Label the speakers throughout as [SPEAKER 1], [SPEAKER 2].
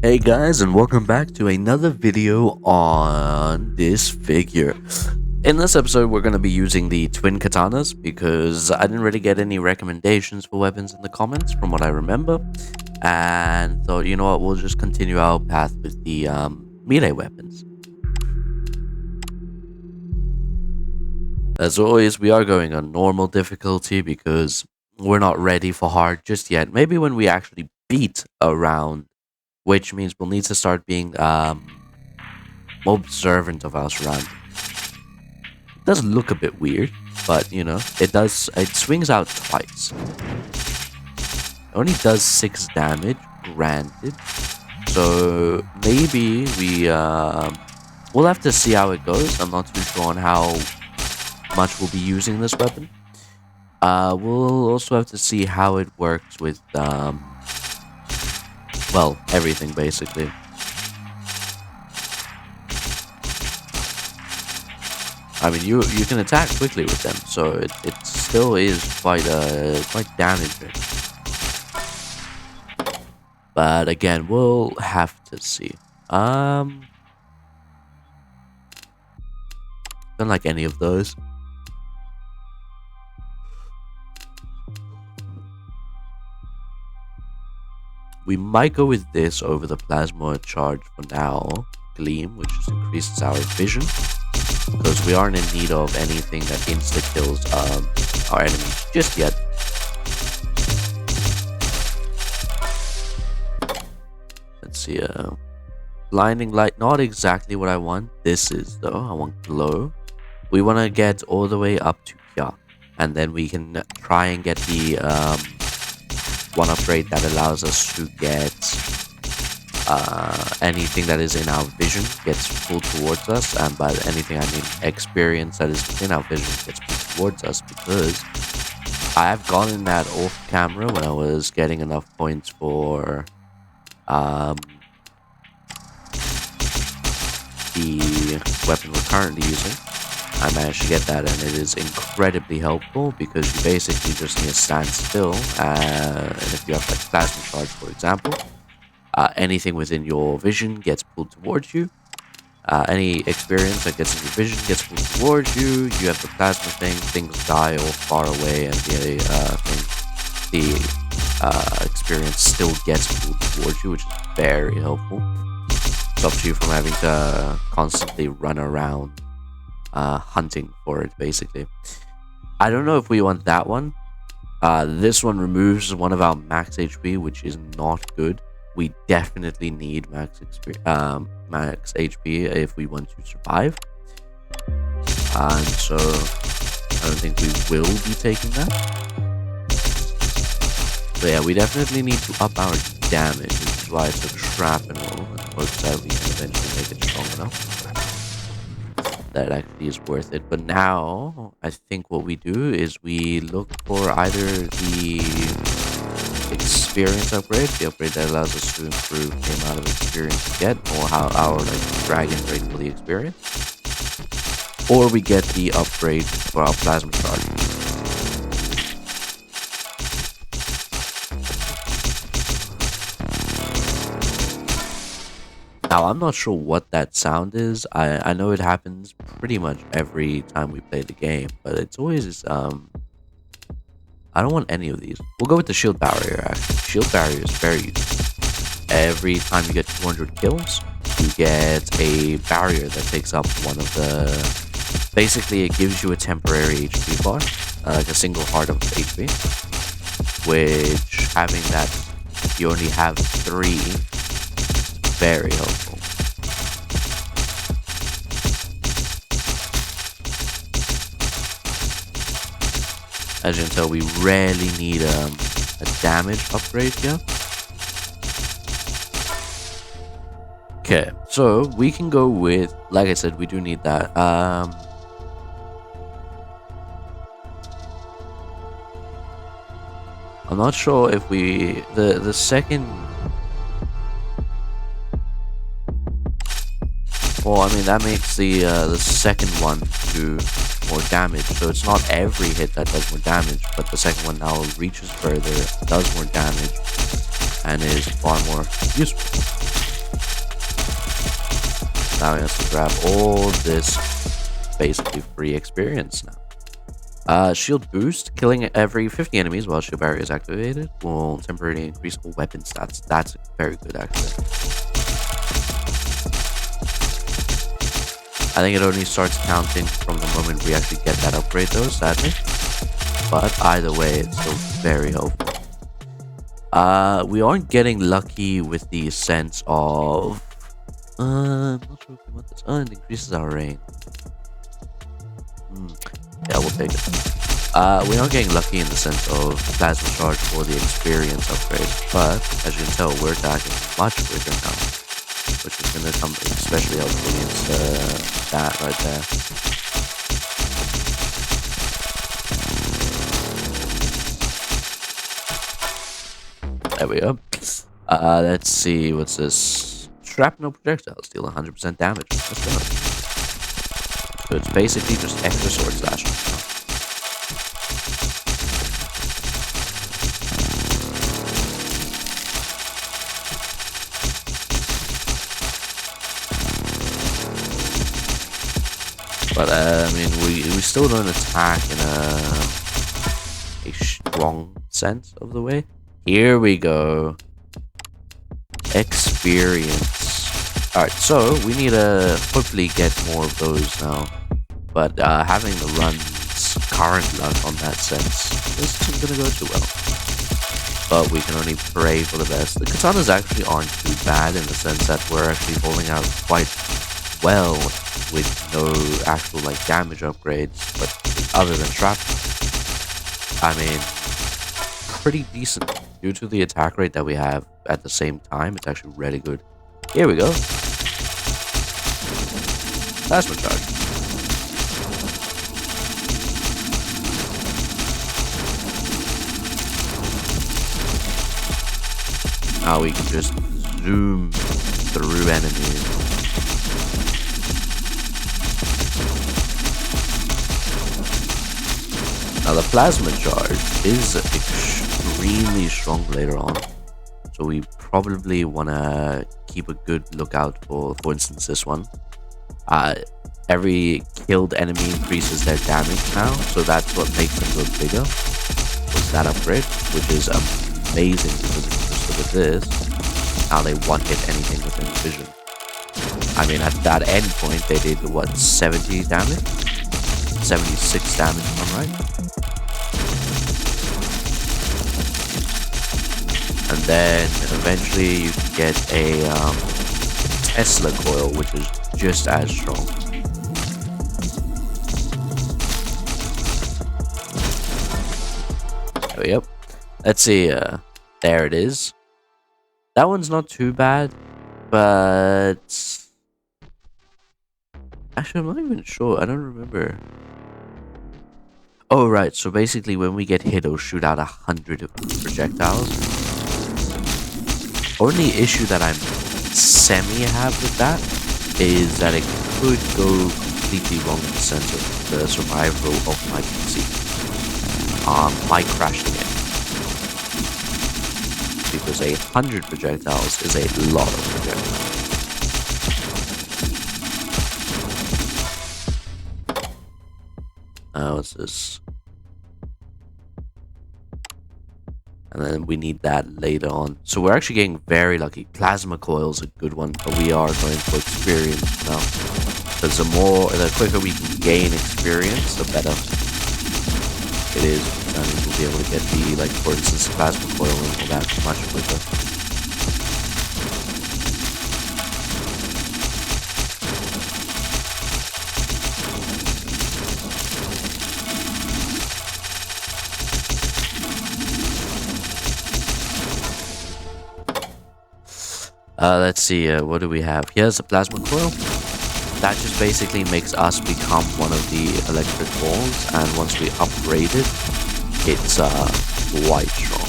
[SPEAKER 1] Hey guys, and welcome back to another video on Disfigure. In this episode, we're going to be using the twin katanas because I didn't really get any recommendations for weapons in the comments from what I remember, and thought, you know what, we'll just continue our path with the melee weapons. As always, we are going on normal difficulty because we're not ready for hard just yet. Maybe when we actually beat a round, which means we'll need to start being more observant of our surroundings. It does look a bit weird, but you know, it swings out twice. It only does 6 damage, granted. So maybe we'll have to see how it goes. I'm not too sure on how much we'll be using this weapon. We'll also have to see how it works with well, everything basically. I mean, you can attack quickly with them, so it still is quite damaging. But again, we'll have to see. Don't like any of those. We might go with this over the plasma charge for now. Gleam, which just increases our vision, because we aren't in need of anything that insta kills our enemies just yet. Let's see. Blinding light, not exactly what I want. This is though. I want glow. We want to get all the way up to here, and then we can try and get the one upgrade that allows us to get anything that is in our vision gets pulled towards us, and by anything I mean experience that is within our vision gets pulled towards us, because I have gotten that off camera when I was getting enough points for the weapon we're currently using. I managed to get that, and it is incredibly helpful because you basically just need to stand still, and if you have like plasma charge, for example, anything within your vision gets pulled towards you. Any experience that gets in your vision gets pulled towards you. You have the plasma thing, things die all far away, and the experience still gets pulled towards you, which is very helpful. Stops you from having to constantly run around hunting for it, basically. I don't know if we want that one. This one removes one of our max HP, which is not good. We definitely need max HP if we want to survive. And so I don't think we will be taking that. But yeah, we definitely need to up our damage, which is why I took shrapnel and hopes that we can eventually make it strong enough that actually is worth it. But now I think what we do is we look for either the experience upgrade, the upgrade that allows us to improve the amount of experience we get, or how our dragon rate for the experience, or we get the upgrade for our plasma charge. Now, I'm not sure what that sound is. I know it happens pretty much every time we play the game, but it's always, I don't want any of these. We'll go with the shield barrier, actually. Shield barrier is very useful. Every time you get 200 kills, you get a barrier that takes up one of the... Basically, it gives you a temporary HP bar, like a single heart of HP, which, having that, you only have 3... very helpful. As you can tell, we rarely need a damage upgrade here. Okay, so we can go with, like I said, we do need that. I'm not sure if we the second. Well, I mean, that makes the second one do more damage, so it's not every hit that does more damage, but the second one now reaches further, does more damage, and is far more useful. allowing us to grab all this basically free experience now. Shield boost, killing every 50 enemies while shield barrier is activated will temporarily increase all weapon stats. That's very good, actually. I think it only starts counting from the moment we actually get that upgrade, though, sadly. But either way, it's still very helpful. We aren't getting lucky with the sense of... I'm not sure if we want this. Oh, it increases our range. Yeah, we'll take it. We aren't getting lucky in the sense of plasma charge for the experience upgrade, but as you can tell, we're attacking much quicker now, which is going to come especially helpful against that right there. There we go. Let's see, what's this? Shrapnel projectiles deal 100% damage. Let's go. So it's basically just extra sword slashing. But I mean, we still don't attack in a strong sense of the way. Here we go. Experience. Alright, so we need to hopefully get more of those now. But having the run's current luck on that sense isn't gonna go too well. But we can only pray for the best. The katanas actually aren't too bad in the sense that we're actually holding out quite well with no actual like damage upgrades, but other than trap, I mean, pretty decent due to the attack rate that we have at the same time. It's actually really good. Here we go. Plasma charge. Now we can just zoom through enemies. Now the plasma charge is extremely strong later on, so we probably want to keep a good lookout for instance, this one. Every killed enemy increases their damage now, so that's what makes them look bigger. Was that upgrade, which is amazing because if you just look at this, now they one-hit anything within vision. I mean, at that end point, they did what, 70 damage? 76 damage, if I'm right. And then eventually you can get a Tesla coil, which is just as strong. There we go. Let's see. There it is. That one's not too bad, but actually, I'm not even sure. I don't remember. Oh, right. So basically, when we get hit, it'll shoot out 100 projectiles. Only issue that I'm semi-have with that is that it could go completely wrong in the sense of the survival of my PC. My crashing it. Because 100 projectiles is a lot of projectiles. What's this? And then we need that later on. So we're actually getting very lucky. Plasma coil's a good one, but we are going for experience now. Because the quicker we can gain experience, the better it is. And we'll be able to get the, like, for instance, plasma coil and all that much quicker. Let's see, what do we have? Here's a plasma coil. That just basically makes us become one of the electric balls, and once we upgrade it, it's quite strong.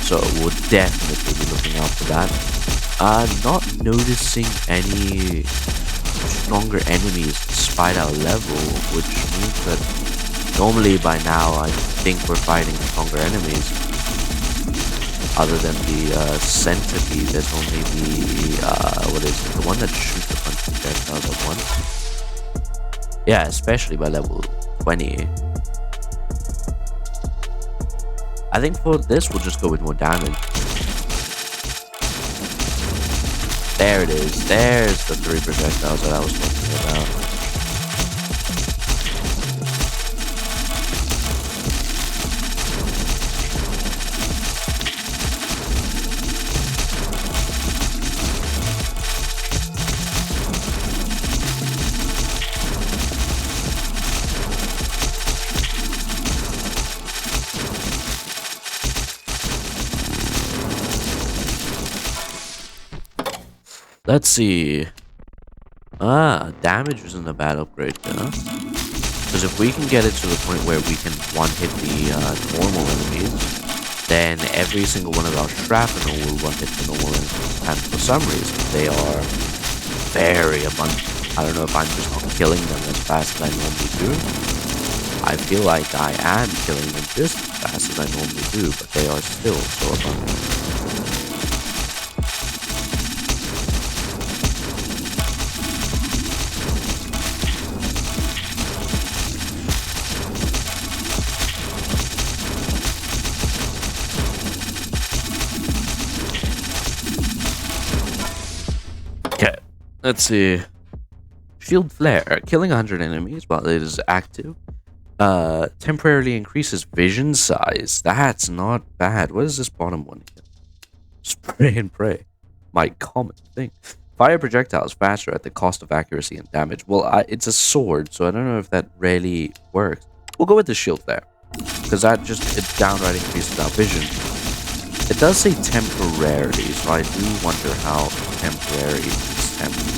[SPEAKER 1] So we'll definitely be looking out for that. Not noticing any stronger enemies despite our level, which means that normally by now I think we're fighting stronger enemies. Other than the centipede, there's only the what is it? The one that shoots a bunch of projectiles at once. Yeah, especially by level 20. I think for this, we'll just go with more damage. There it is. There's the 3 projectiles that I was talking about. Let's see. Damage isn't a bad upgrade, yeah? Because if we can get it to the point where we can one-hit the normal enemies, then every single one of our shrapnel will one-hit the normal enemies. And for some reason, they are very abundant. I don't know if I'm just not killing them as fast as I normally do. I feel like I am killing them just as fast as I normally do, but they are still so abundant. Okay, let's see. Shield Flare. Killing 100 enemies while it is active. Temporarily increases vision size. That's not bad. What is this bottom one here? Spray and pray. My common thing. Fire projectiles faster at the cost of accuracy and damage. Well, it's a sword, so I don't know if that really works. We'll go with the Shield Flare. Because that just, it downright increases our vision. It does say temporarily, so I do wonder how temporary is temporary.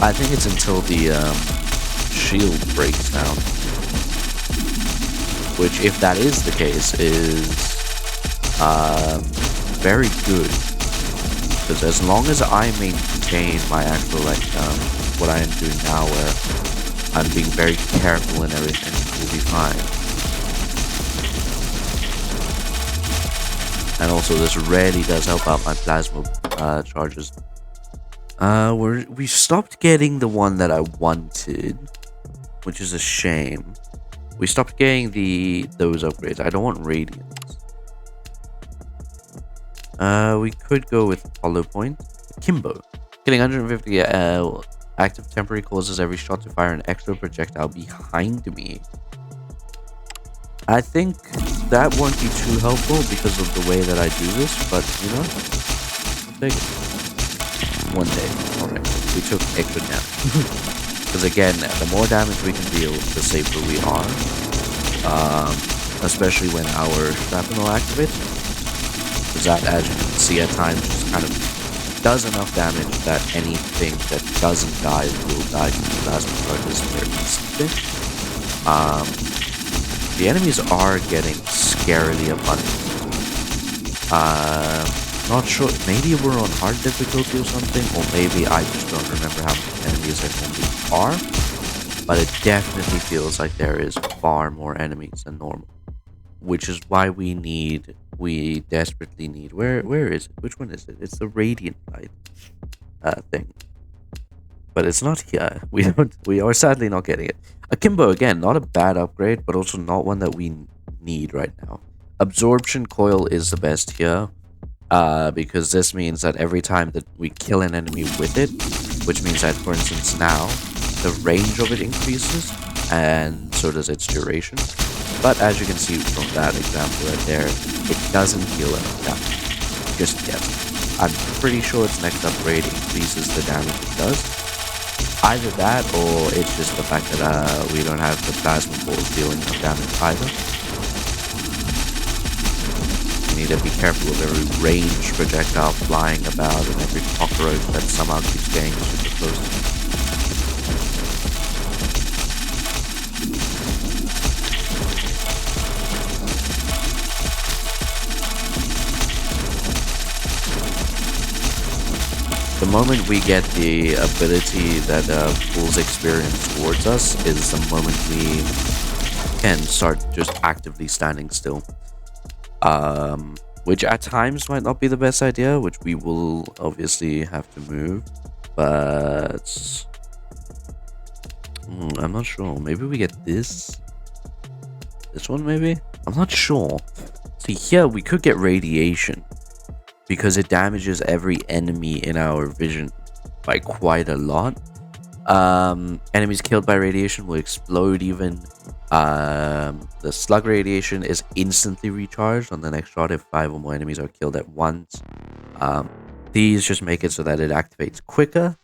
[SPEAKER 1] I think it's until the shield breaks down. Which, if that is the case, is very good. Because as long as I maintain my actual, like, what I am doing now, where I'm being very careful and everything, will be fine. And also, this really does help out my plasma charges. We stopped getting the one that I wanted, which is a shame. We stopped getting those upgrades. I don't want radiance. We could go with Hollow Point. Kimbo. Killing 150 active temporary causes every shot to fire an extra projectile behind me. I think that won't be too helpful because of the way that I do this, but you know, I'll take it. One day. Alright, we took extra damage. Because again, the more damage we can deal, the safer we are. Especially when our shrapnel activates. Because that, as you can see at times, just kind of does enough damage that anything that doesn't die will die from the plasma charges very easily. The enemies are getting scarily abundant. Not sure, maybe we're on hard difficulty or something, or maybe I just don't remember how many enemies there only are. But it definitely feels like there is far more enemies than normal. Which is why we desperately need, where is it? Which one is it? It's the Radiant Light thing. But it's not here. We are sadly not getting it. Akimbo, again, not a bad upgrade, but also not one that we need right now. Absorption Coil is the best here. Because this means that every time that we kill an enemy with it, which means that, for instance, now the range of it increases, and so does its duration. But as you can see from that example right there, it doesn't heal enough damage just yet. I'm pretty sure its next upgrade increases the damage it does. Either that, or it's just the fact that we don't have the plasma balls dealing enough damage either. We need to be careful of every ranged projectile flying about and every cockroach that somehow keeps getting super close. The moment we get the ability that pulls experience towards us is the moment we can start just actively standing still. Which at times might not be the best idea, which we will obviously have to move. But I'm not sure. Maybe we get this. This one, maybe? I'm not sure. See, here we could get radiation because it damages every enemy in our vision by quite a lot. Enemies killed by radiation will explode even. The slug radiation is instantly recharged on the next shot if 5 or more enemies are killed at once. These just make it so that it activates quicker.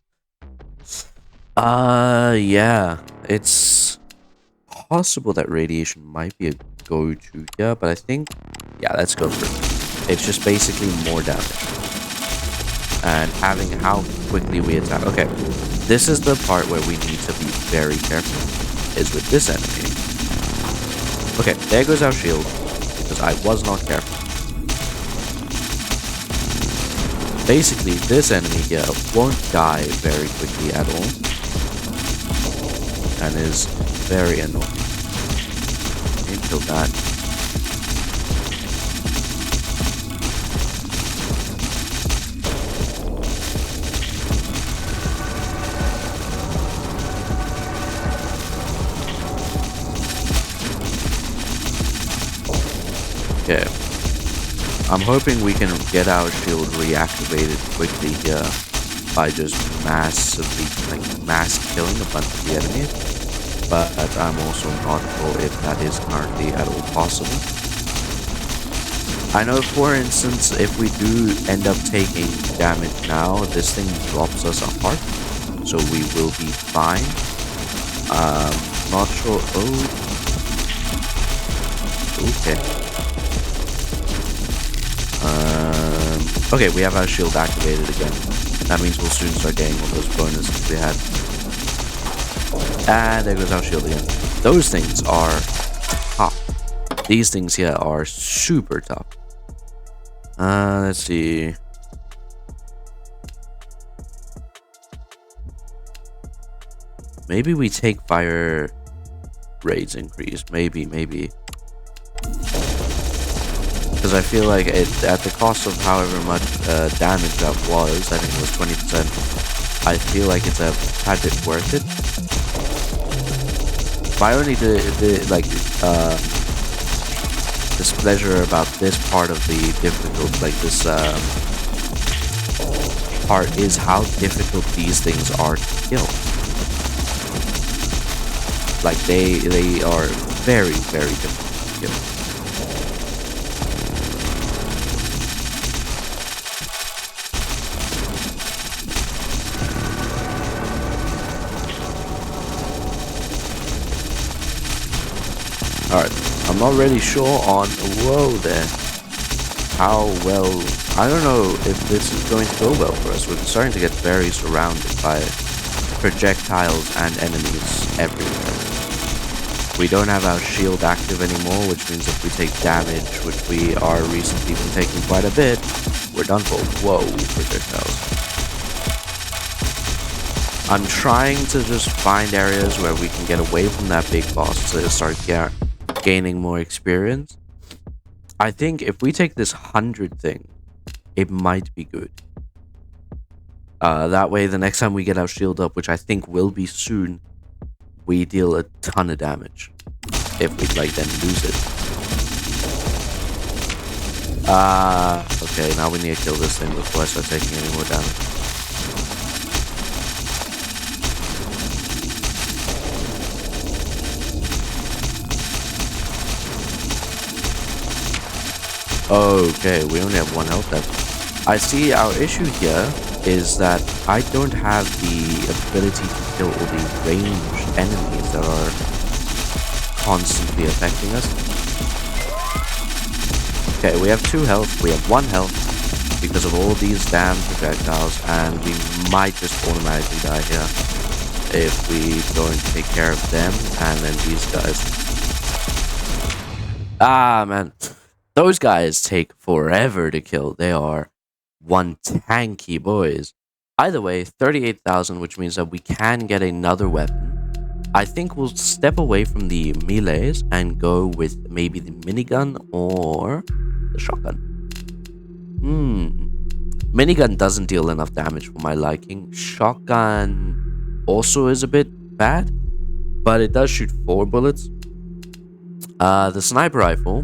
[SPEAKER 1] Yeah, it's possible that radiation might be a go-to here, but I think, yeah, let's go for it. It's just basically more damage. And having how quickly we attack. Okay, this is the part where we need to be very careful, is with this enemy. Okay, there goes our shield, because I was not careful. Basically, this enemy here won't die very quickly at all, and is very annoying. Kill that. Okay. I'm hoping we can get our shield reactivated quickly here by just massively, mass killing a bunch of the enemies. But I'm also not sure if that is currently at all possible. I know, for instance, if we do end up taking damage now, this thing drops us a heart, so we will be fine. Not sure. Oh, okay. Okay, we have our shield activated again. That means we'll soon start getting all those bonuses we had. And there goes our shield again. Those things are tough. These things here are super tough. Let's see. Maybe we take fire rates increase. Maybe. Because I feel like at the cost of however much damage that was, I think it was 20%, I feel like it's a tad bit worth it. My only displeasure about this part of the difficult, this part, is how difficult these things are to kill. Like they are very, very difficult to kill. Alright, I'm not really sure on, whoa there, how well, I don't know if this is going to go well for us. We're starting to get very surrounded by projectiles and enemies everywhere. We don't have our shield active anymore, which means if we take damage, which we are recently been taking quite a bit, we're done for. Whoa, projectiles. I'm trying to just find areas where we can get away from that big boss to start gaining more experience. I think if we take this 100 thing, it might be good. That way, the next time we get our shield up, which I think will be soon, we deal a ton of damage. If we then lose it. Okay, now we need to kill this thing before I start taking any more damage. Okay, we only have 1 health left. I see our issue here is that I don't have the ability to kill all the ranged enemies that are constantly affecting us. Okay, we have 2 health, we have 1 health because of all these damn projectiles, and we might just automatically die here if we don't take care of them and then these guys. Ah, man. Those guys take forever to kill. They are one tanky boys. Either way, 38,000, which means that we can get another weapon. I think we'll step away from the melees and go with maybe the minigun or the shotgun. Minigun doesn't deal enough damage for my liking. Shotgun also is a bit bad, but it does shoot 4 bullets. The sniper rifle,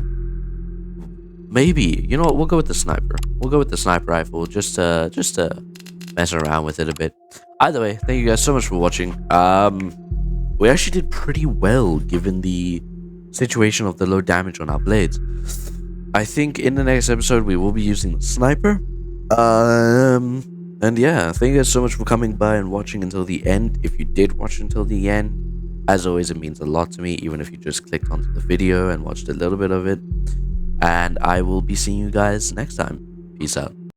[SPEAKER 1] maybe. You know what? We'll go with the sniper. We'll go with the sniper rifle just to mess around with it a bit. Either way, thank you guys so much for watching. We actually did pretty well given the situation of the low damage on our blades. I think in the next episode we will be using the sniper. And yeah, thank you guys so much for coming by and watching until the end. If you did watch until the end, as always, it means a lot to me, even if you just clicked onto the video and watched a little bit of it. And I will be seeing you guys next time. Peace out.